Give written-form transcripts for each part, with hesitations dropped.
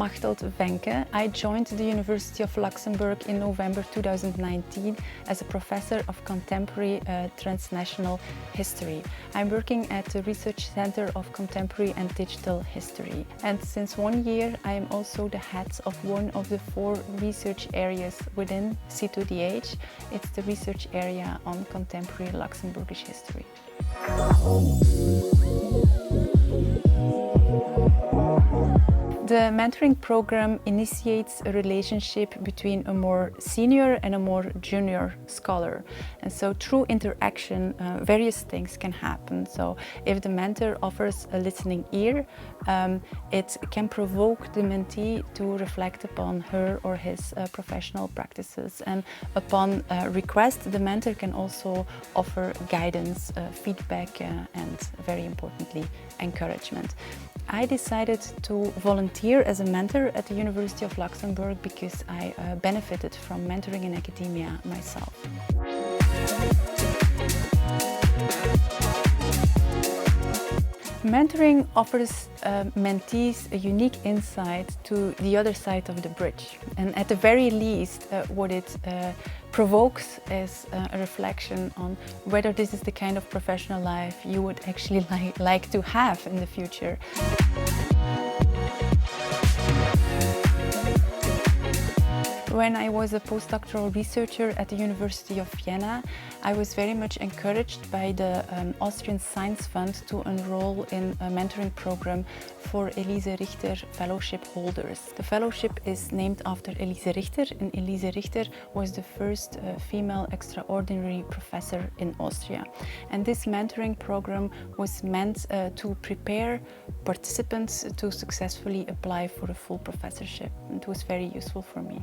Machteld Venken. I joined the University of Luxembourg in November 2019 as a professor of contemporary transnational history. I'm working at the Research Centre of Contemporary and Digital History. And since 1 year, I am also the head of one of the 4 research areas within C2DH. It's the research area on contemporary Luxembourgish history. The mentoring program initiates a relationship between a more senior and a more junior scholar. And so through interaction, various things can happen. So if the mentor offers a listening ear, it can provoke the mentee to reflect upon her or his professional practices. And upon request, the mentor can also offer guidance, feedback, and very importantly, encouragement. I decided to volunteer as a mentor at the University of Luxembourg because I benefited from mentoring in academia myself. Mentoring offers mentees a unique insight to the other side of the bridge. And at the very least, what it provokes is a reflection on whether this is the kind of professional life you would actually like to have in the future. When I was a postdoctoral researcher at the University of Vienna, I was very much encouraged by the Austrian Science Fund to enroll in a mentoring program for Elise Richter fellowship holders. The fellowship is named after Elise Richter, and Elise Richter was the first female extraordinary professor in Austria. And this mentoring program was meant to prepare participants to successfully apply for a full professorship. It was very useful for me.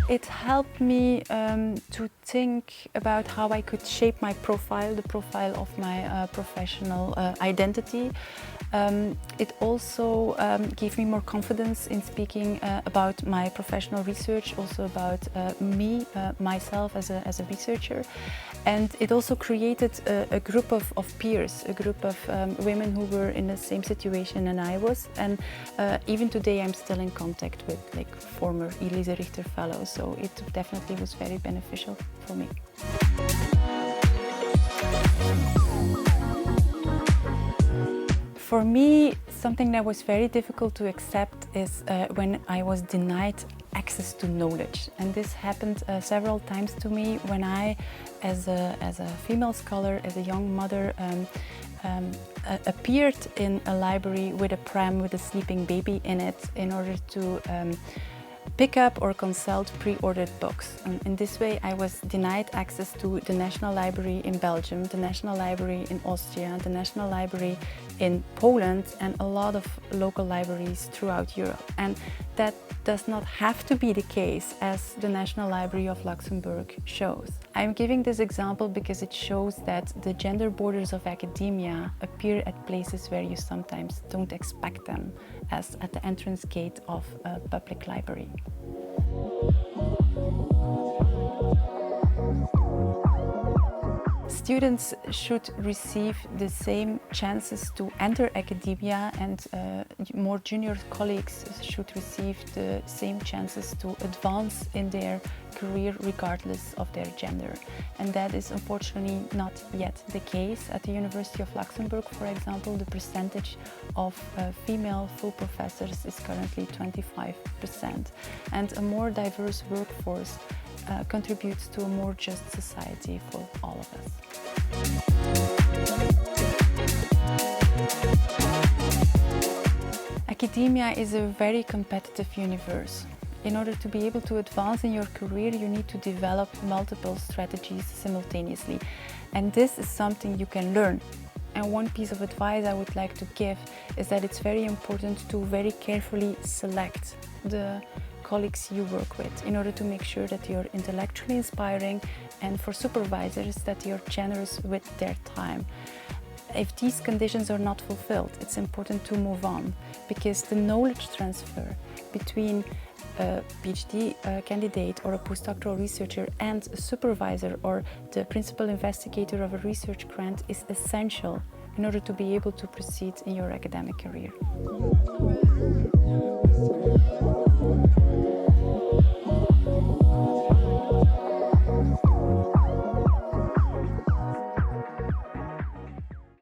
It helped me to think about how I could shape my profile, the profile of my professional identity. It also gave me more confidence in speaking about my professional research, also about myself as a researcher. And it also created a group of peers, a group of women who were in the same situation than I was. And even today I'm still in contact with former Elise Richter fellows, so it definitely was very beneficial for me. For me, something that was very difficult to accept is when I was denied access to knowledge. And this happened several times to me when I, as a female scholar, as a young mother, appeared in a library with a pram with a sleeping baby in it in order to pick up or consult pre-ordered books. And in this way I was denied access to the National Library in Belgium, the National Library in Austria, the National Library in Poland, and a lot of local libraries throughout Europe. And that does not have to be the case, as the National Library of Luxembourg shows. I'm giving this example because it shows that the gender borders of academia appear at places where you sometimes don't expect them, as at the entrance gate of a public library. Students should receive the same chances to enter academia, and more junior colleagues should receive the same chances to advance in their career regardless of their gender. And that is unfortunately not yet the case. At the University of Luxembourg, for example, the percentage of female full professors is currently 25%. And a more diverse workforce contributes to a more just society for all of us. Academia is a very competitive universe. In order to be able to advance in your career, you need to develop multiple strategies simultaneously. And this is something you can learn. And one piece of advice I would like to give is that it's very important to very carefully select the colleagues you work with in order to make sure that you're intellectually inspiring, and for supervisors that you're generous with their time. If these conditions are not fulfilled, it's important to move on, because the knowledge transfer between a PhD candidate or a postdoctoral researcher and a supervisor or the principal investigator of a research grant is essential in order to be able to proceed in your academic career.